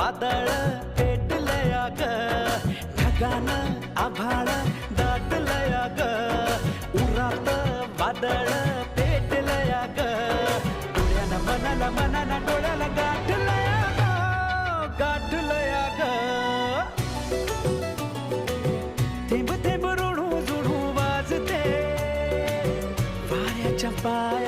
वादळ पेटलया ग ढगानं आभाळ दाटलया ग उरात वादळ पेटलया ग डोळ्यानं मनाला डोळ्याला गाठलया ग थेंब थेंब ऋणू जुणू वाजते वाऱ्याच्या पाया